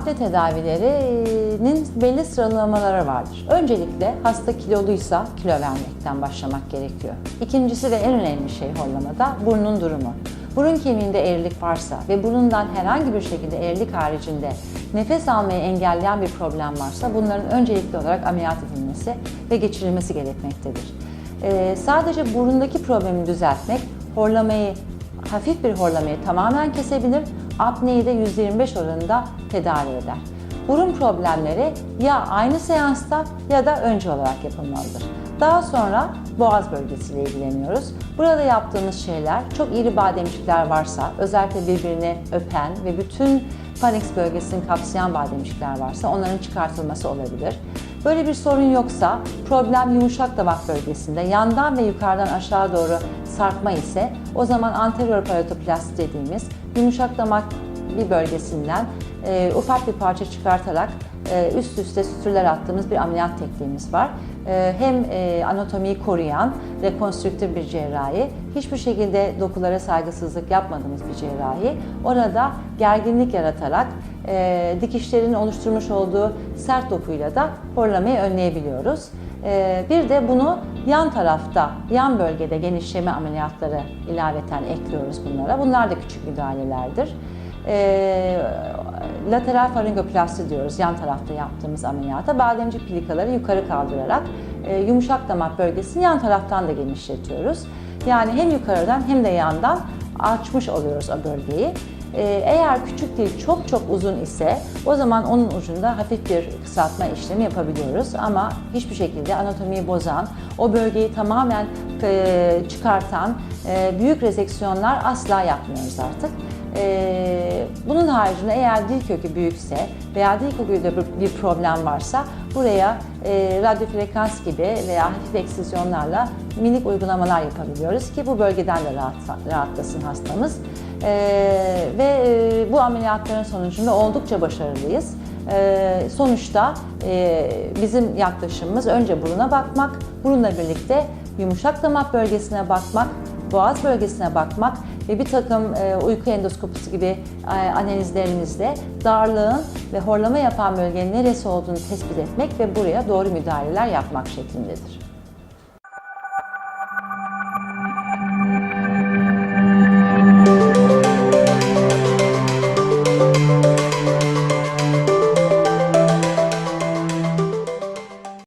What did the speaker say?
apne tedavilerinin belli sıralamaları vardır. Öncelikle hasta kiloluysa kilo vermekten başlamak gerekiyor. İkincisi ve en önemli şey horlamada burnun durumu. Burun kemiğinde eğrilik varsa ve burundan herhangi bir şekilde eğrilik haricinde nefes almayı engelleyen bir problem varsa bunların öncelikli olarak ameliyat edilmesi ve geçirilmesi gerekmektedir. Sadece burundaki problemi düzeltmek hafif bir horlamayı tamamen kesebilir, apneyi de %25 oranında tedavi eder. Burun problemleri ya aynı seansta ya da önce olarak yapılmalıdır. Daha sonra boğaz bölgesiyle ilgileniyoruz. Burada yaptığımız şeyler çok iri bademcikler varsa, özellikle birbirini öpen ve bütün pharynx bölgesini kapsayan bademcikler varsa onların çıkartılması olabilir. Böyle bir sorun yoksa, problem yumuşak damak bölgesinde, yandan ve yukarıdan aşağı doğru sarkma ise o zaman anterior palatoplasti dediğimiz yumuşak damak bir bölgesinden ufak bir parça çıkartarak üst üste sütürler attığımız bir ameliyat tekniğimiz var. Hem anatomiyi koruyan, rekonstrüktif bir cerrahi, hiçbir şekilde dokulara saygısızlık yapmadığımız bir cerrahi, orada gerginlik yaratarak dikişlerin oluşturmuş olduğu sert dokuyla da horlamayı önleyebiliyoruz. Bir de bunu yan tarafta, yan bölgede genişleme ameliyatları ilaveten ekliyoruz bunlara. Bunlar da küçük müdahalelerdir. Lateral faringoplasti diyoruz yan tarafta yaptığımız ameliyata. Bademcik plikaları yukarı kaldırarak yumuşak damak bölgesini yan taraftan da genişletiyoruz. Yani hem yukarıdan hem de yandan açmış oluyoruz o bölgeyi. Eğer küçük değil çok uzun ise o zaman onun ucunda hafif bir kısaltma işlemi yapabiliyoruz. Ama hiçbir şekilde anatomiyi bozan, o bölgeyi tamamen çıkartan büyük rezeksiyonlar asla yapmıyoruz artık. Bunun haricinde eğer dil kökü büyükse veya dil köküyle bir problem varsa buraya radyofrekans gibi veya hafif eksizyonlarla minik uygulamalar yapabiliyoruz ki bu bölgeden de rahatlasın hastamız. Bu ameliyatların sonucunda oldukça başarılıyız. Sonuçta bizim yaklaşımımız önce buruna bakmak, burunla birlikte yumuşak damak bölgesine bakmak, boğaz bölgesine bakmak ve bir takım uyku endoskopisi gibi analizlerimizle darlığın ve horlama yapan bölgenin neresi olduğunu tespit etmek ve buraya doğru müdahaleler yapmak şeklindedir.